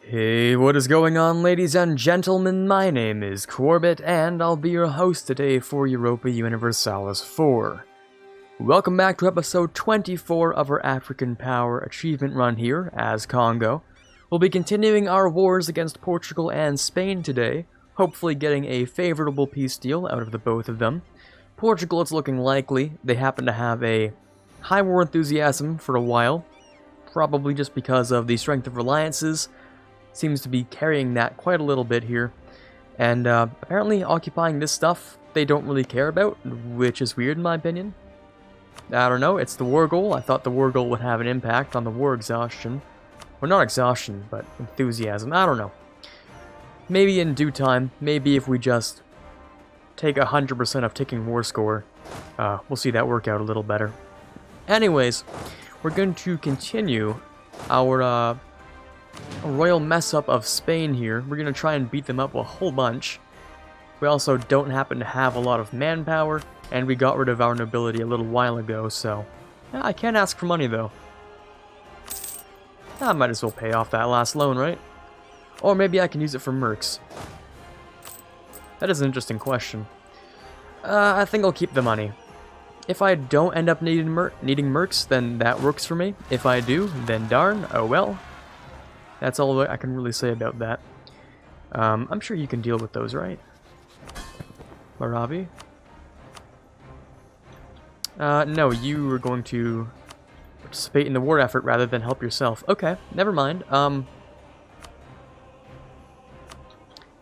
Hey, what is going on, ladies and gentlemen? My name is Quarbit, and I'll be your host today for Europa Universalis 4. Welcome back to episode 24 of our African Power Achievement Run here, as Kongo. We'll be continuing our wars against Portugal and Spain today, hopefully getting a favorable peace deal out of the both of them. Portugal, it's looking likely. They happen to have a high war enthusiasm for a while, probably just because of the strength of alliances. Seems to be carrying that quite a little bit here. And apparently occupying this stuff they don't really care about, which is weird in my opinion. I don't know, it's the war goal. I thought the war goal would have an impact on the war exhaustion. Or not exhaustion, but enthusiasm. I don't know. Maybe in due time, maybe if we just take 100% of ticking war score, we'll see that work out a little better. Anyways, we're going to continue our royal mess up of Spain here. We're going to try and beat them up a whole bunch. We also don't happen to have a lot of manpower, and we got rid of our nobility a little while ago, so I can't ask for money though. I might as well pay off that last loan, right? Or maybe I can use it for mercs. That is an interesting question. I think I'll keep the money. If I don't end up needing mercs, then that works for me. If I do, then darn, oh well. That's all I can really say about that. I'm sure you can deal with those, right? Maravi? No, you were going to participate in the war effort rather than help yourself. Okay, never mind.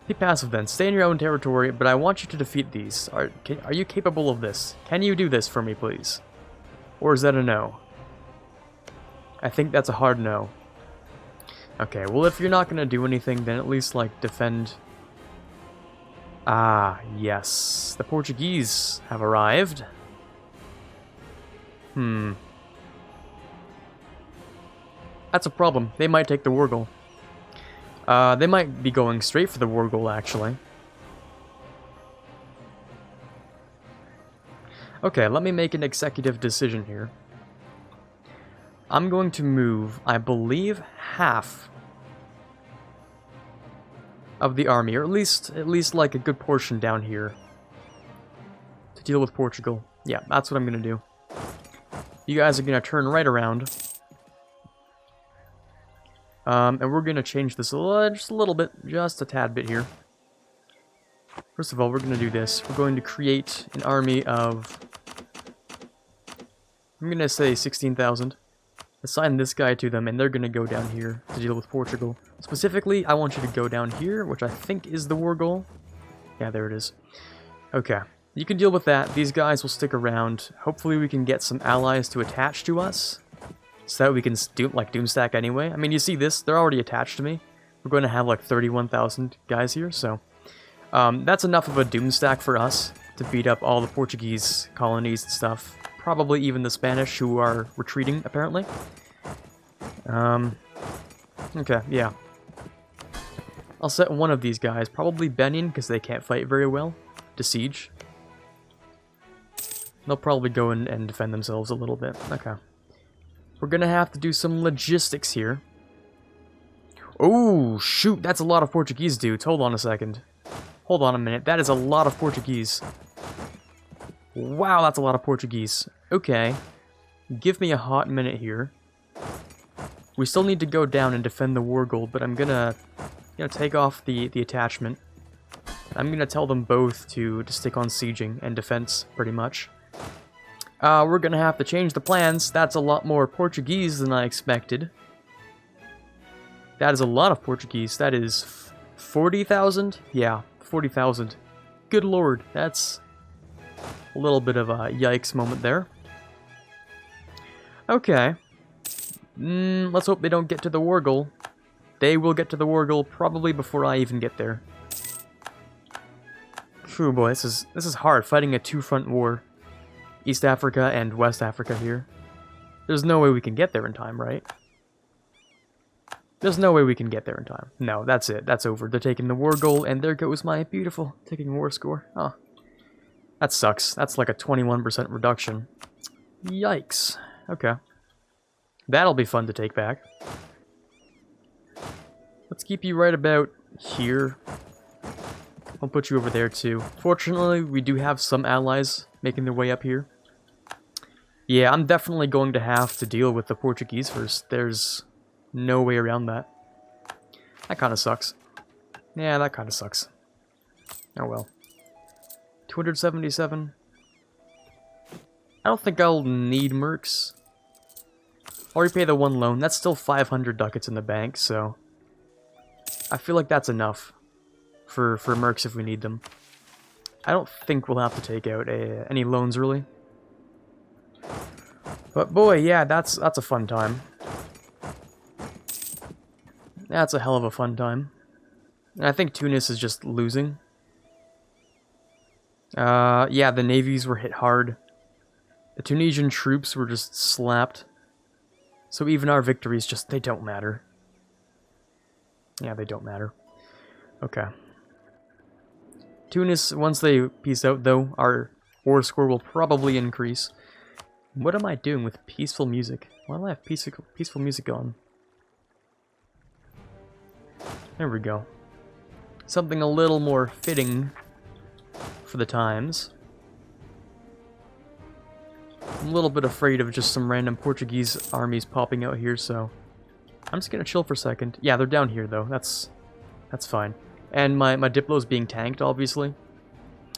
Be passive then. Stay in your own territory, but I want you to defeat these. Are you capable of this? Can you do this for me, please? Or is that a no? I think that's a hard no. Okay, well if you're not gonna do anything, then at least, like, defend... Ah, yes. The Portuguese have arrived. That's a problem. They might take the war goal. They might be going straight for the war goal, actually. Okay, let me make an executive decision here. I'm going to move, I believe, half of the army, or at least like a good portion down here to deal with Portugal. Yeah, that's what I'm gonna do. You guys are gonna turn right around, and we're gonna change this just a little bit, just a tad bit here. First of all, we're gonna do this. We're going to create an army of, I'm gonna say 16,000. Assign this guy to them, and they're gonna go down here to deal with Portugal. Specifically, I want you to go down here, which I think is the war goal. Yeah, there it is. Okay, you can deal with that. These guys will stick around. Hopefully we can get some allies to attach to us, so that we can doomstack anyway. I mean, you see this? They're already attached to me. We're going to have like 31,000 guys here, so that's enough of a doomstack for us to beat up all the Portuguese colonies and stuff. Probably even the Spanish, who are retreating, apparently. Okay, yeah. I'll set one of these guys, probably Benin, because they can't fight very well, to siege. They'll probably go in and defend themselves a little bit. Okay. We're gonna have to do some logistics here. Oh, shoot, that's a lot of Portuguese dudes. Hold on a second. Hold on a minute. That is a lot of Portuguese. Wow, that's a lot of Portuguese. Okay. Give me a hot minute here. We still need to go down and defend the war goal, but I'm gonna, take off the attachment. I'm gonna tell them both to stick on sieging and defense, pretty much. We're gonna have to change the plans. That's a lot more Portuguese than I expected. That is a lot of Portuguese. That is 40,000? Yeah, 40,000. Good lord, that's a little bit of a yikes moment there. Okay. Let's hope they don't get to the war goal. They will get to the war goal probably before I even get there. Phew, boy, this is hard, fighting a two-front war. East Africa and West Africa here. There's no way we can get there in time, right? There's no way we can get there in time. No, that's it. That's over. They're taking the war goal, and there goes my beautiful ticking war score. Oh. That sucks. That's like a 21% reduction. Yikes. Okay. That'll be fun to take back. Let's keep you right about here. I'll put you over there too. Fortunately, we do have some allies making their way up here. Yeah, I'm definitely going to have to deal with the Portuguese first. There's no way around that. That kind of sucks. Yeah, that kind of sucks. Oh well. 277. I don't think I'll need mercs. I'll repay the one loan. That's still 500 ducats in the bank, so I feel like that's enough for mercs if we need them. I don't think we'll have to take out any loans, really. But boy, yeah, that's a fun time. That's a hell of a fun time. And I think Tunis is just losing. Yeah, the navies were hit hard. The Tunisian troops were just slapped. So even our victories just, they don't matter. Yeah, they don't matter. Okay. Tunis, once they peace out though, our war score will probably increase. What am I doing with peaceful music? Why do I have peaceful music on? There we go. Something a little more fitting for the times. I'm a little bit afraid of just some random Portuguese armies popping out here, so I'm just gonna chill for a second. Yeah, they're down here though. That's fine. And my Diplo's being tanked, obviously,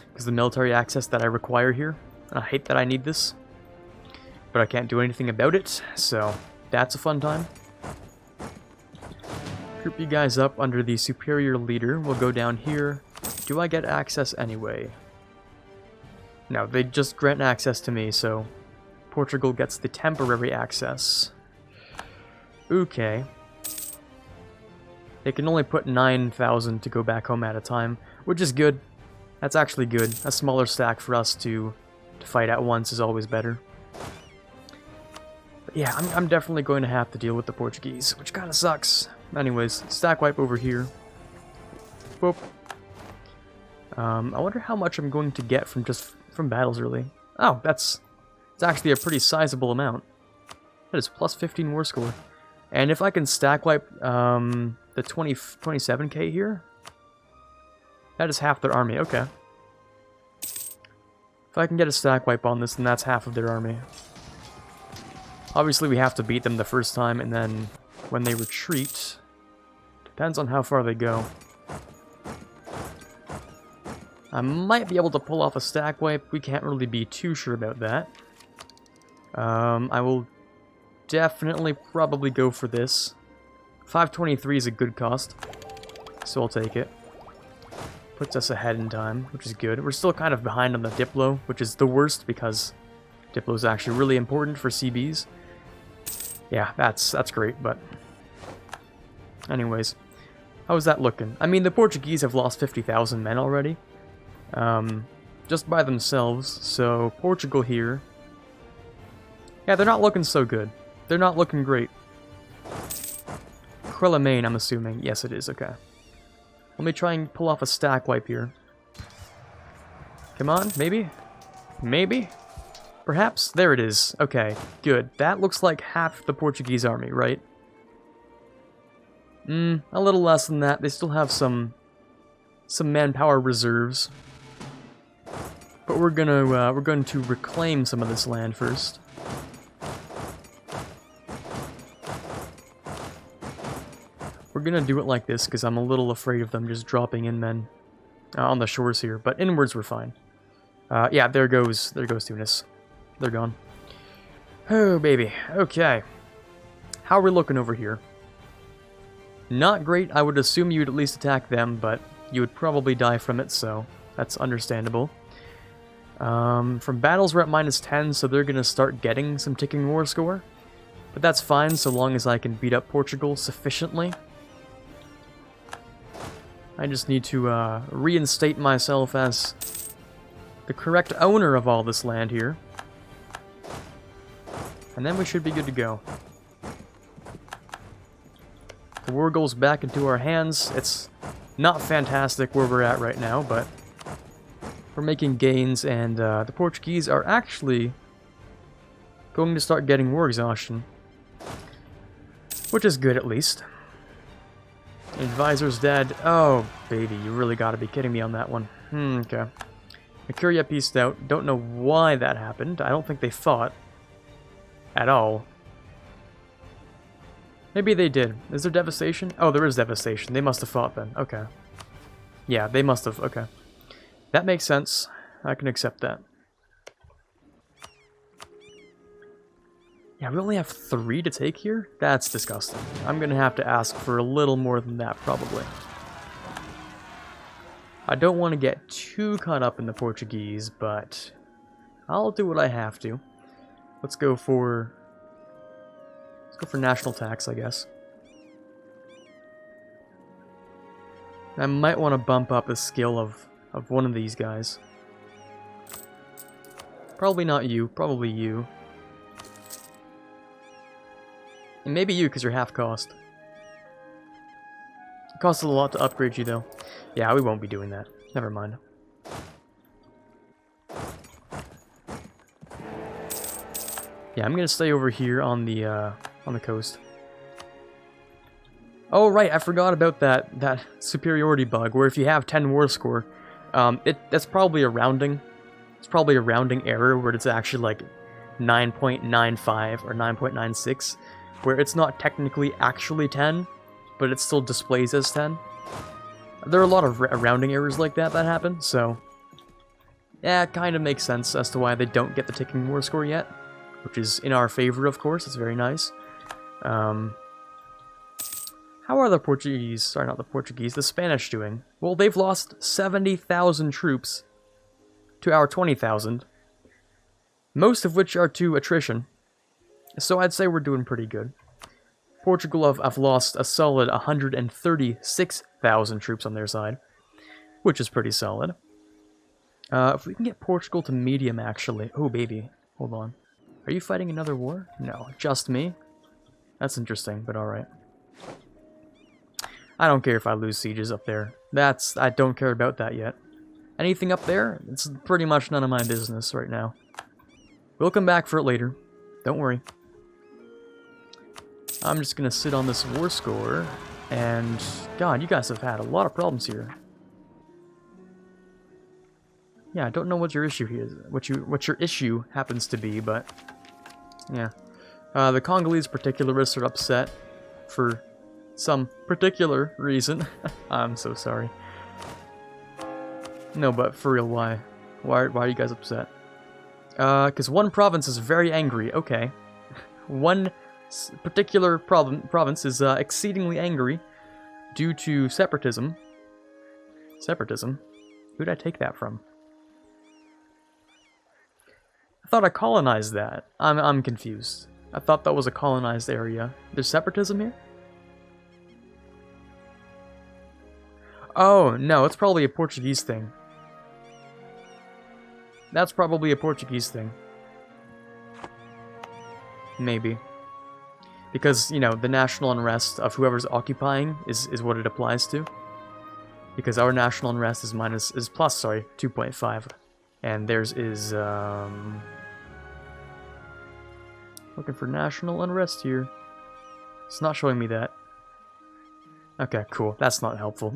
because the military access that I require here. And I hate that I need this, but I can't do anything about it, so that's a fun time. Group you guys up under the superior leader. We'll go down here. Do I get access anyway? No, they just grant access to me, so Portugal gets the temporary access. Okay. They can only put 9,000 to go back home at a time, which is good. That's actually good. A smaller stack for us to fight at once is always better. But yeah, I'm definitely going to have to deal with the Portuguese, which kind of sucks. Anyways, stack wipe over here. Boop. I wonder how much I'm going to get from battles, really. Oh, it's actually a pretty sizable amount. That is plus 15 war score. And if I can stack wipe the 27k here, that is half their army. Okay. If I can get a stack wipe on this, then that's half of their army. Obviously, we have to beat them the first time, and then when they retreat, depends on how far they go. I might be able to pull off a stack wipe. We can't really be too sure about that. I will definitely probably go for this. 523 is a good cost, so I'll take it. Puts us ahead in time, which is good. We're still kind of behind on the Diplo, which is the worst because Diplo is actually really important for CBs. Yeah, that's great, but anyways, how's that looking? I mean, the Portuguese have lost 50,000 men already, just by themselves. So Portugal here, yeah, they're not looking so good. They're not looking great. Crelamain, I'm assuming. Yes, it is. Okay. Let me try and pull off a stack wipe here. Come on, maybe? Maybe? Perhaps? There it is. Okay, good. That looks like half the Portuguese army, right? A little less than that. They still have some manpower reserves. But we're going to reclaim some of this land first. We're gonna do it like this because I'm a little afraid of them just dropping in men on the shores here. But inwards we're fine. Yeah, there goes Tunis. They're gone. Oh baby. Okay. How are we looking over here? Not great. I would assume you would at least attack them, but you would probably die from it, so that's understandable. From battles we're at -10, so they're gonna start getting some ticking war score. But that's fine so long as I can beat up Portugal sufficiently. I just need to reinstate myself as the correct owner of all this land here. And then we should be good to go. The war goes back into our hands. It's not fantastic where we're at right now, but we're making gains, and the Portuguese are actually going to start getting war exhaustion. Which is good, at least. Advisor's dead. Oh, baby, you really gotta be kidding me on that one. Okay. Mercuria pieced out. Don't know why that happened. I don't think they fought. At all. Maybe they did. Is there devastation? Oh, there is devastation. They must have fought then. Okay. Yeah, they must have. Okay. That makes sense. I can accept that. Yeah, we only have 3 to take here? That's disgusting. I'm gonna have to ask for a little more than that, probably. I don't want to get too caught up in the Portuguese, but I'll do what I have to. Let's go for national tax, I guess. I might want to bump up the skill of one of these guys. Probably not you, probably you. And maybe you, because you're half cost. It costs a lot to upgrade you, though. Yeah, we won't be doing that. Never mind. Yeah, I'm gonna stay over here on the coast. Oh right, I forgot about that superiority bug, where if you have 10 war score, that's probably a rounding. It's probably a rounding error where it's actually like 9.95 or 9.96. Where it's not technically actually 10, but it still displays as 10. There are a lot of rounding errors like that happen, so... yeah, it kind of makes sense as to why they don't get the ticking war score yet. Which is in our favor, of course, it's very nice. How are the Portuguese, sorry, not the Portuguese, the Spanish doing? Well, they've lost 70,000 troops to our 20,000. Most of which are to attrition. So I'd say we're doing pretty good. Portugal have lost a solid 136,000 troops on their side, which is pretty solid. If we can get Portugal to medium, actually... oh, baby. Hold on. Are you fighting another war? No, just me? That's interesting, but alright. I don't care if I lose sieges up there. I don't care about that yet. Anything up there? It's pretty much none of my business right now. We'll come back for it later. Don't worry. I'm just gonna sit on this war score, and... God, you guys have had a lot of problems here. Yeah, I don't know what your issue here is, what your issue happens to be, but... yeah. The Congolese particularists are upset for some particular reason. I'm so sorry. No, but for real, why? Why are you guys upset? Because one province is very angry. Okay. One particular province is exceedingly angry due to separatism. Separatism? Who did I take that from? I thought I colonized that. I'm confused. I thought that was a colonized area. There's separatism here? Oh, no, it's probably a Portuguese thing. That's probably a Portuguese thing. Maybe. Because, you know, the national unrest of whoever's occupying is what it applies to. Because our national unrest is plus 2.5. And theirs is, looking for national unrest here. It's not showing me that. Okay, cool. That's not helpful.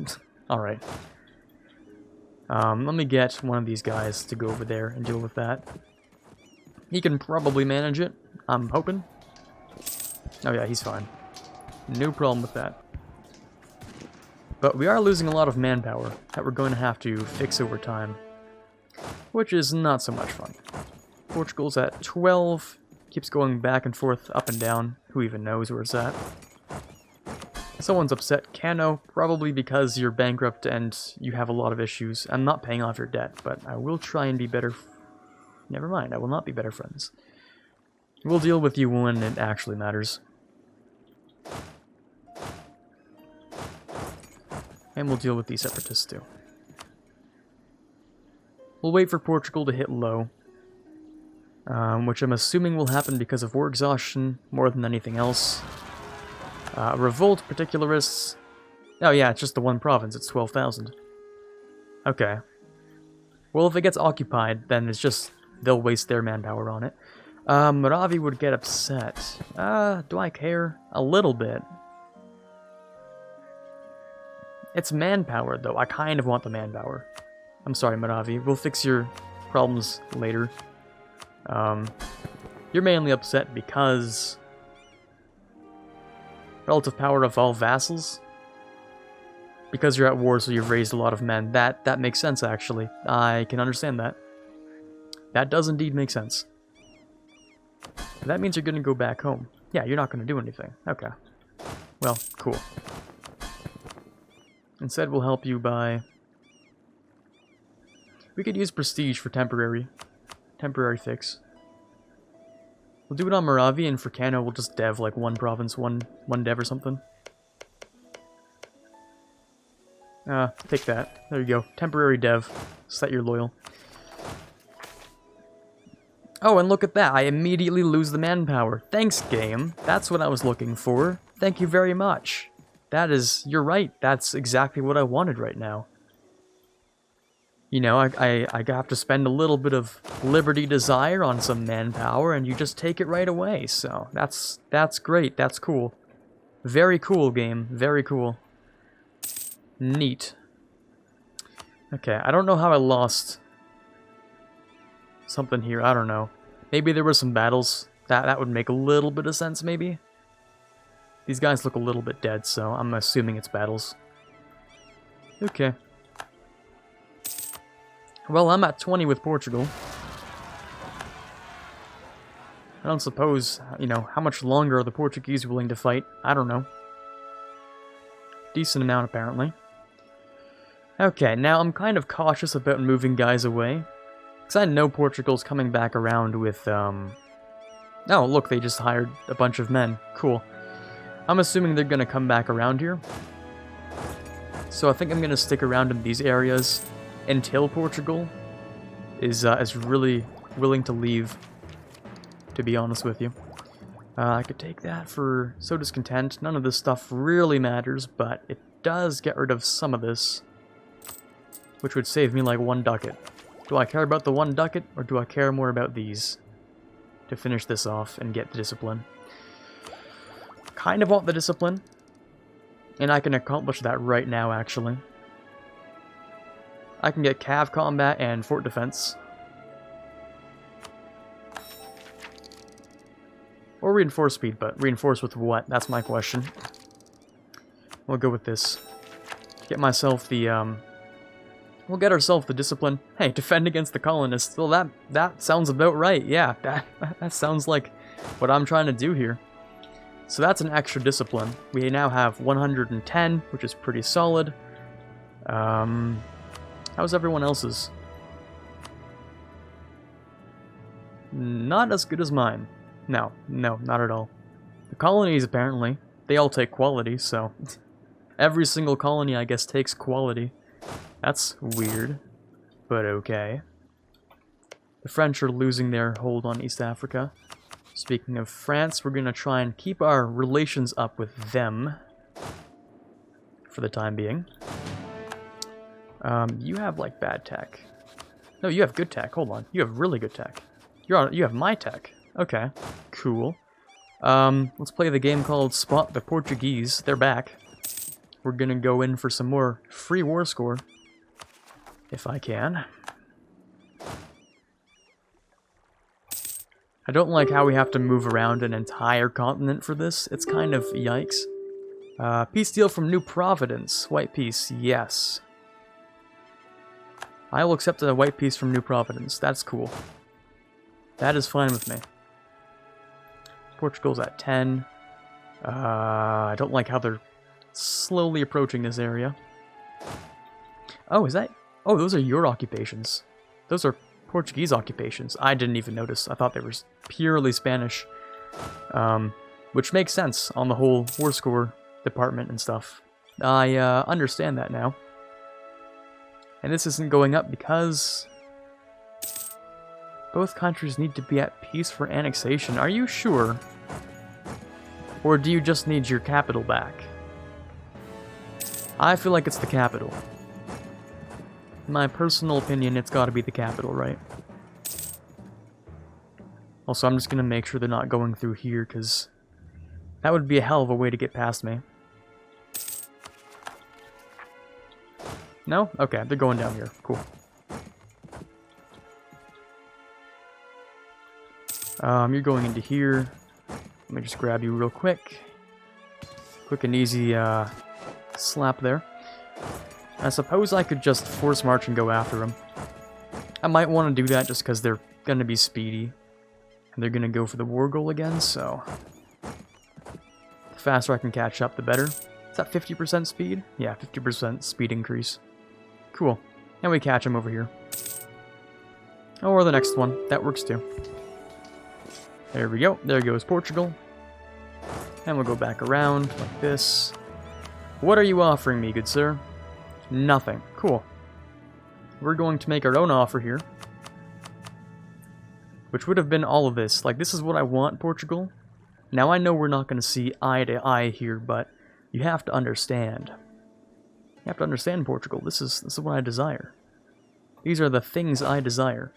Alright. Let me get one of these guys to go over there and deal with that. He can probably manage it, I'm hoping. Oh yeah, he's fine. No problem with that. But we are losing a lot of manpower that we're going to have to fix over time. Which is not so much fun. Portugal's at 12. Keeps going back and forth, up and down. Who even knows where it's at? Someone's upset. Cano, probably because you're bankrupt and you have a lot of issues. I'm not paying off your debt, but I will try and be better... Never mind, I will not be better friends. We'll deal with you when it actually matters. And we'll deal with these separatists too. We'll wait for Portugal to hit low. Which I'm assuming will happen because of war exhaustion more than anything else. Revolt, particularists... Oh yeah, it's just the one province, it's 12,000. Okay. Well, if it gets occupied, then it's just... they'll waste their manpower on it. Moravi would get upset. Do I care? A little bit. It's manpower, though. I kind of want the manpower. I'm sorry, Maravi. We'll fix your problems later. You're mainly upset because... Relative power of all vassals? Because you're at war, so you've raised a lot of men. That makes sense, actually. I can understand that. That does indeed make sense. But that means you're going to go back home. Yeah, you're not going to do anything. Okay. Well, cool. Instead, we'll help you by... We could use prestige for temporary fix. We'll do it on Moravi, and for Kano, we'll just dev like one province, one dev or something. Take that. There you go. Temporary dev. Set your loyal. Oh, and look at that. I immediately lose the manpower. Thanks, game. That's what I was looking for. Thank you very much. That is... You're right. That's exactly what I wanted right now. You know, I have to spend a little bit of Liberty Desire on some manpower, and you just take it right away. So, that's great. That's cool. Very cool, game. Very cool. Neat. Okay, I don't know how I lost something here. I don't know. Maybe there were some battles. That would make a little bit of sense, maybe. These guys look a little bit dead, so I'm assuming it's battles. Okay. Well, I'm at 20 with Portugal. I don't suppose, you know, how much longer are the Portuguese willing to fight? I don't know. Decent amount, apparently. Okay, now I'm kind of cautious about moving guys away. Because I know Portugal's coming back around with, Oh, look, they just hired a bunch of men. Cool. I'm assuming they're going to come back around here. So I think I'm going to stick around in these areas until Portugal is really willing to leave, to be honest with you. I could take that for So Discontent. None of this stuff really matters, but it does get rid of some of this, which would save me like 1 ducat. Do I care about the 1 ducat, or do I care more about these to finish this off and get the discipline? Kind of want the discipline, and I can accomplish that right now, actually. I can get cav combat and fort defense. Or reinforce speed, but reinforce with what? That's my question. We'll go with this. Get myself the, We'll get ourselves the discipline. Hey, defend against the colonists. Well, that sounds about right. Yeah, that sounds like what I'm trying to do here. So that's an extra discipline. We now have 110, which is pretty solid. How's everyone else's? Not as good as mine. No, not at all. The colonies, apparently, they all take quality, so... Every single colony, I guess, takes quality. That's weird, but okay. The French are losing their hold on East Africa. Speaking of France, we're going to try and keep our relations up with them for the time being. You have, like, bad tech. No, you have good tech. Hold on. You have really good tech. You have my tech. Okay, cool. Let's play the game called Spot the Portuguese. They're back. We're going to go in for some more free war score. If I can. I don't like how we have to move around an entire continent for this. It's kind of yikes. Peace deal from New Providence. White peace, yes. I will accept a white peace from New Providence. That's cool. That is fine with me. Portugal's at 10. I don't like how they're slowly approaching this area. Oh, is that... Oh, those are your occupations. Those are Portuguese occupations. I didn't even notice. I thought they were purely Spanish. Which makes sense on the whole war score department and stuff. I understand that now. And this isn't going up because... both countries need to be at peace for annexation. Are you sure? Or do you just need your capital back? I feel like it's the capital. In my personal opinion, it's gotta be the capital, right? Also, I'm just gonna make sure they're not going through here, because that would be a hell of a way to get past me. No? Okay, they're going down here. Cool. You're going into here. Let me just grab you real quick. Quick and easy slap there. I suppose I could just force march and go after them. I might want to do that just because they're going to be speedy. And they're going to go for the war goal again, so... the faster I can catch up, the better. Is that 50% speed? Yeah, 50% speed increase. Cool. Now we catch them over here. Or the next one. That works too. There we go. There goes Portugal. And we'll go back around like this. What are you offering me, good sir? Nothing. Cool. We're going to make our own offer here. Which would have been all of this. Like, this is what I want, Portugal. Now, I know we're not going to see eye to eye here, but you have to understand. You have to understand, Portugal. This is what I desire. These are the things I desire.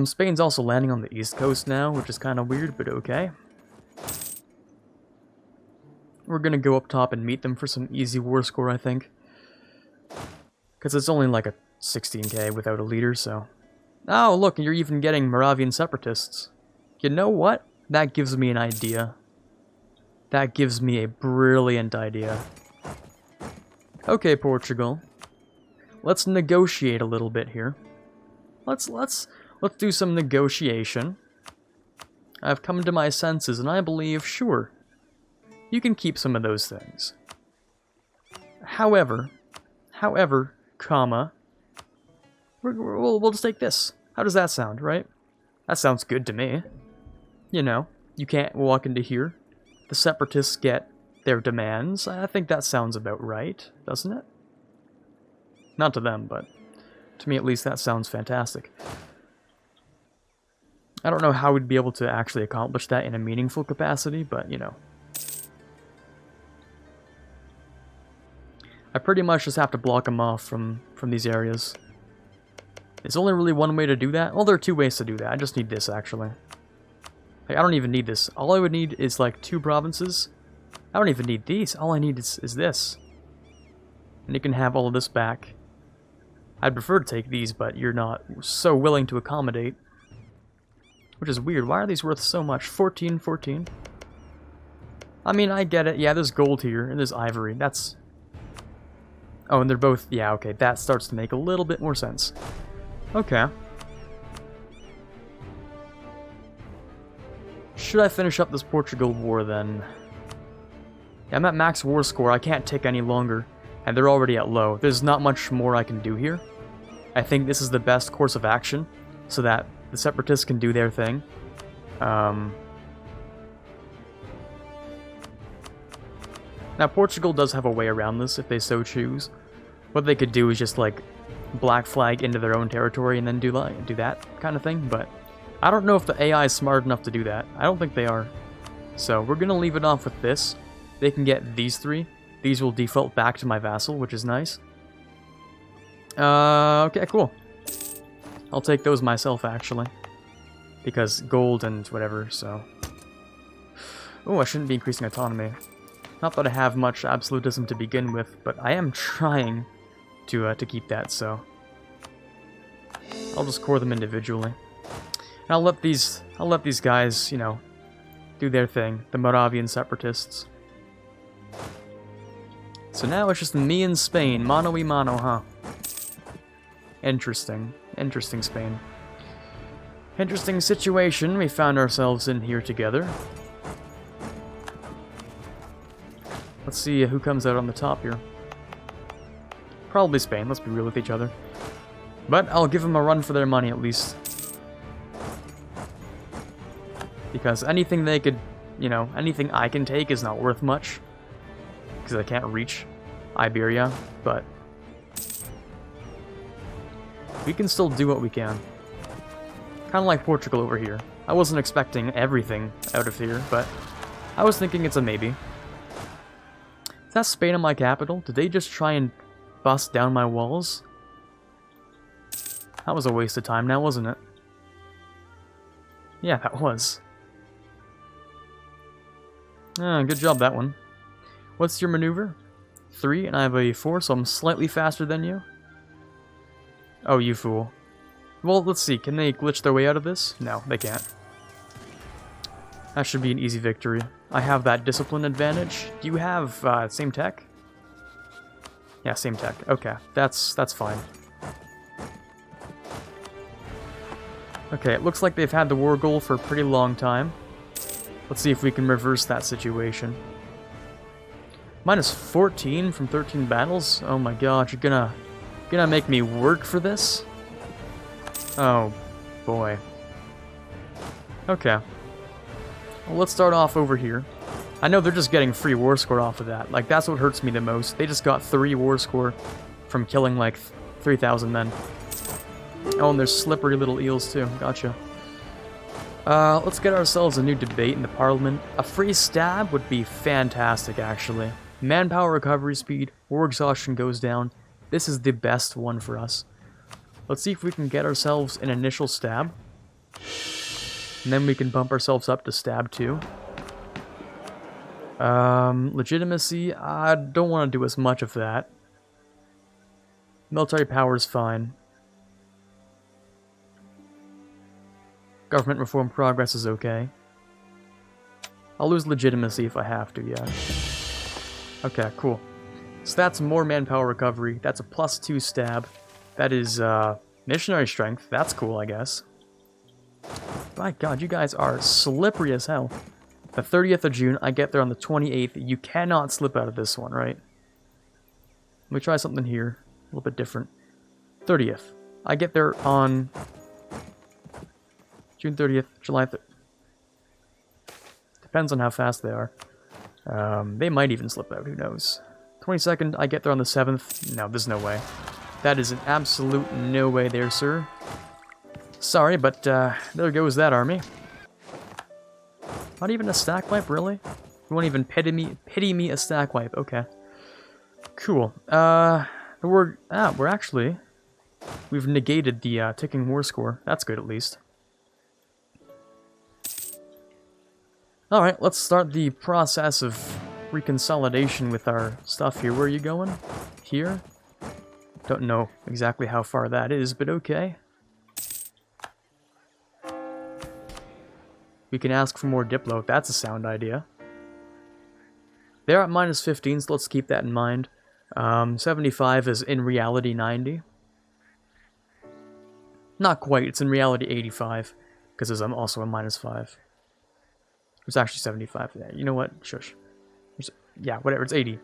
Spain's also landing on the east coast now, which is kind of weird, but okay. We're going to go up top and meet them for some easy war score, I think. Because it's only like a 16k without a leader, so... Oh, look, you're even getting Moravian separatists. You know what? That gives me an idea. That gives me a brilliant idea. Okay, Portugal. Let's negotiate a little bit here. Let's do some negotiation. I've come to my senses, and I believe, sure, you can keep some of those things. However, comma, we'll just take this. How does that sound, right? That sounds good to me. You know, you can't walk into here. The separatists get their demands. I think that sounds about right, doesn't it? Not to them, but to me at least that sounds fantastic. I don't know how we'd be able to actually accomplish that in a meaningful capacity, but, you know. I pretty much just have to block them off from these areas. There's only really one way to do that. Well, there are two ways to do that. I just need this, actually. Like, I don't even need this. All I would need is, like, 2 provinces. I don't even need these. All I need is this. And you can have all of this back. I'd prefer to take these, but you're not so willing to accommodate. Which is weird. Why are these worth so much? 14, 14. I mean, I get it. Yeah, there's gold here, and there's ivory. That's... Oh, and they're both... Yeah, okay. That starts to make a little bit more sense. Okay. Should I finish up this Portugal war, then? Yeah, I'm at max war score. I can't take any longer. And they're already at low. There's not much more I can do here. I think this is the best course of action, so that the separatists can do their thing. Now, Portugal does have a way around this, if they so choose. What they could do is just, like, black flag into their own territory and then do that kind of thing, but I don't know if the AI is smart enough to do that. I don't think they are. So, we're gonna leave it off with this. They can get these 3. These will default back to my vassal, which is nice. Okay, cool. I'll take those myself, actually. Because gold and whatever, so... Oh, I shouldn't be increasing autonomy. Not that I have much absolutism to begin with, but I am trying to keep that, so... I'll just core them individually. And I'll let these guys, you know, do their thing. The Moravian separatists. So now it's just me and Spain. Mano y mano, huh? Interesting. Interesting, Spain. Interesting situation we found ourselves in here together. Let's see who comes out on the top here. Probably Spain, let's be real with each other. But I'll give them a run for their money at least. Because anything they could, you know, anything I can take is not worth much. Because I can't reach Iberia, but... we can still do what we can. Kind of like Portugal over here. I wasn't expecting everything out of here, but I was thinking it's a maybe. Is that Spain in my capital? Did they just try and bust down my walls? That was a waste of time now, wasn't it? Yeah, that was. Good job, that one. What's your maneuver? 3, and I have a 4, so I'm slightly faster than you. Oh, you fool. Well, let's see. Can they glitch their way out of this? No, they can't. That should be an easy victory. I have that discipline advantage. Do you have same tech? Yeah, same tech. Okay, that's fine. Okay, it looks like they've had the war goal for a pretty long time. Let's see if we can reverse that situation. Minus 14 from 13 battles? Oh my god, you're gonna make me work for this? Oh, boy. Okay. Well, let's start off over here. I know they're just getting free war score off of that. Like, that's what hurts me the most. They just got 3 war score from killing, like, 3,000 men. Oh, and there's slippery little eels, too. Gotcha. Let's get ourselves a new debate in the parliament. A free stab would be fantastic, actually. Manpower recovery speed, war exhaustion goes down. This is the best one for us. Let's see if we can get ourselves an initial stab. And then we can bump ourselves up to stab 2. Legitimacy, I don't want to do as much of that. Military power is fine. Government reform progress is okay. I'll lose legitimacy if I have to, yeah. Okay, cool. So that's more manpower recovery. That's a +2 stab. That is, missionary strength. That's cool, I guess. My god, you guys are slippery as hell. The 30th of June, I get there on the 28th. You cannot slip out of this one, right? Let me try something here. A little bit different. 30th. I get there on June 30th, July 3rd. Depends on how fast they are. They might even slip out, who knows. 22nd, I get there on the 7th. No, there's no way. That is an absolute no way there, sir. Sorry, but there goes that army. Not even a stack wipe, really? You won't even pity me a stack wipe. Okay. Cool. We're actually... We've negated the ticking war score. That's good, at least. Alright, let's start the process of reconsolidation with our stuff here. Where are you going? Here? Don't know exactly how far that is, but okay. We can ask for more Diplo. That's a sound idea. They're at minus 15, so let's keep that in mind. 75 is in reality 90. Not quite, it's in reality 85, because I'm also a minus 5. It's actually 75. Yeah, you know what? Shush. Yeah, whatever, it's 80.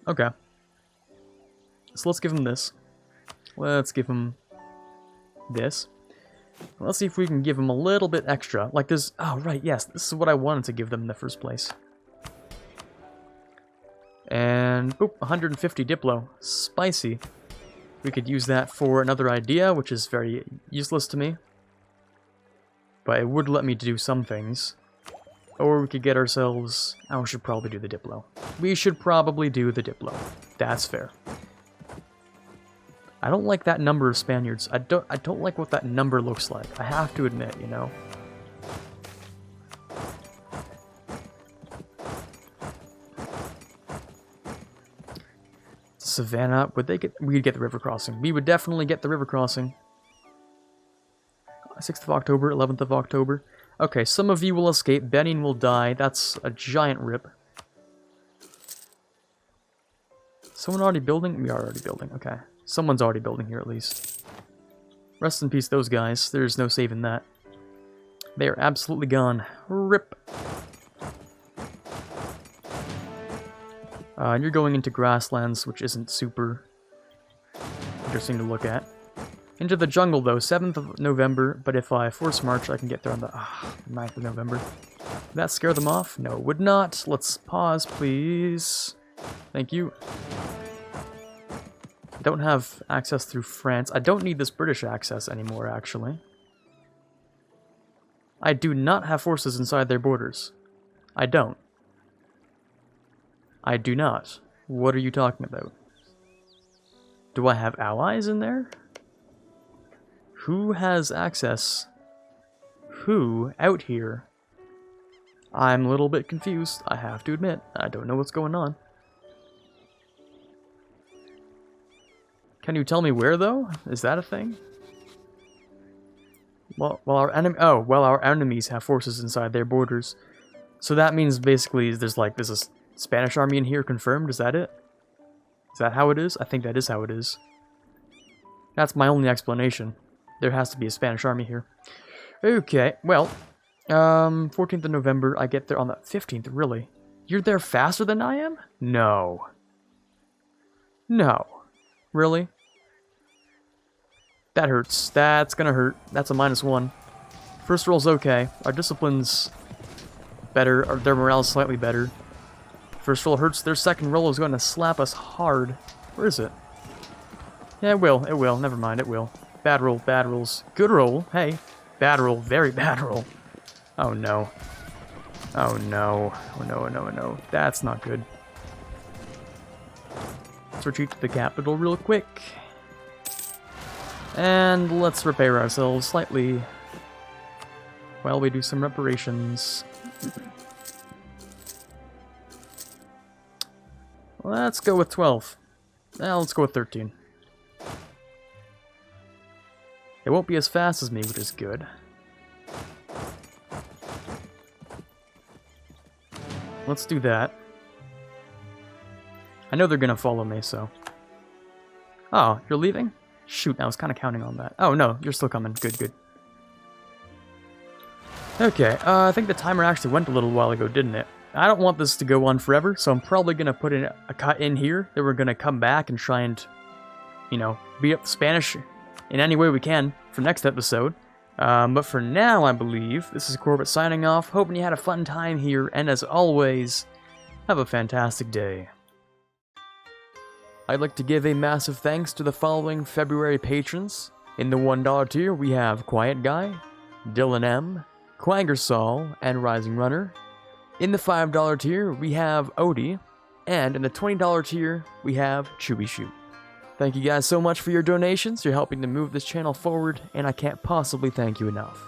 Okay. So let's give him this. Let's give him this. Let's see if we can give them a little bit extra. Like this. Oh, right, yes. This is what I wanted to give them in the first place. And, oop, 150 Diplo. Spicy. We could use that for another idea, which is very useless to me. But it would let me do some things. Or we could get ourselves... Oh, we should probably do the Diplo. We should probably do the Diplo. That's fair. I don't like that number of Spaniards. I don't like what that number looks like. I have to admit, you know. Savannah, would they get... We'd get the river crossing. We would definitely get the river crossing. 6th of October, 11th of October. Okay, some of you will escape. Benin will die. That's a giant rip. Someone already building? We are already building, okay. Someone's already building here, at least. Rest in peace, those guys. There's no saving that. They are absolutely gone. Rip. And you're going into grasslands, which isn't super interesting to look at. Into the jungle, though. 7th of November, but if I force march, I can get there on the 9th of November. Would that scare them off? No, it would not. Let's pause, please. Thank you. I don't have access through France. I don't need this British access anymore, actually. I do not have forces inside their borders. I don't. I do not. What are you talking about? Do I have allies in there? Who has access? Who out here I'm a little bit confused, I have to admit. I don't know what's going on. Can you tell me where, though? Is that a thing? Well, our enemies have forces inside their borders. So that means basically there's a Spanish army in here confirmed, is that it? Is that how it is? I think that is how it is. That's my only explanation. There has to be a Spanish army here. Okay, well, 14th of November, I get there on the 15th, really? You're there faster than I am? No. No. Really? That hurts. That's gonna hurt. That's a -1. First roll's okay. Our discipline's better, or their morale's slightly better. First roll hurts. Their second roll is going to slap us hard. Where is it? Yeah, it will. It will. Never mind. It will. Bad roll. Bad rolls. Good roll. Hey. Bad roll. Very bad roll. Oh, no. Oh, no. Oh, no, oh, no, oh, no. That's not good. Let's retreat to the capital real quick. And let's repair ourselves slightly while we do some reparations. Let's go with 12. Well, let's go with 13. It won't be as fast as me, which is good. Let's do that. I know they're gonna follow me, so... Oh, you're leaving? Shoot, I was kind of counting on that. Oh, no, you're still coming. Good, good. Okay, I think the timer actually went a little while ago, didn't it? I don't want this to go on forever, so I'm probably going to put in a cut in here that we're going to come back and try and, you know, beat up the Spanish in any way we can for next episode. But for now, I believe, this is Quarbit signing off, hoping you had a fun time here, and as always, have a fantastic day. I'd like to give a massive thanks to the following February patrons. In the $1 tier, we have Quiet Guy, Dylan M., Quangersol, and Rising Runner. In the $5 tier, we have Odie, and in the $20 tier, we have Chewy Shoot. Thank you guys so much for your donations. You're helping to move this channel forward, and I can't possibly thank you enough.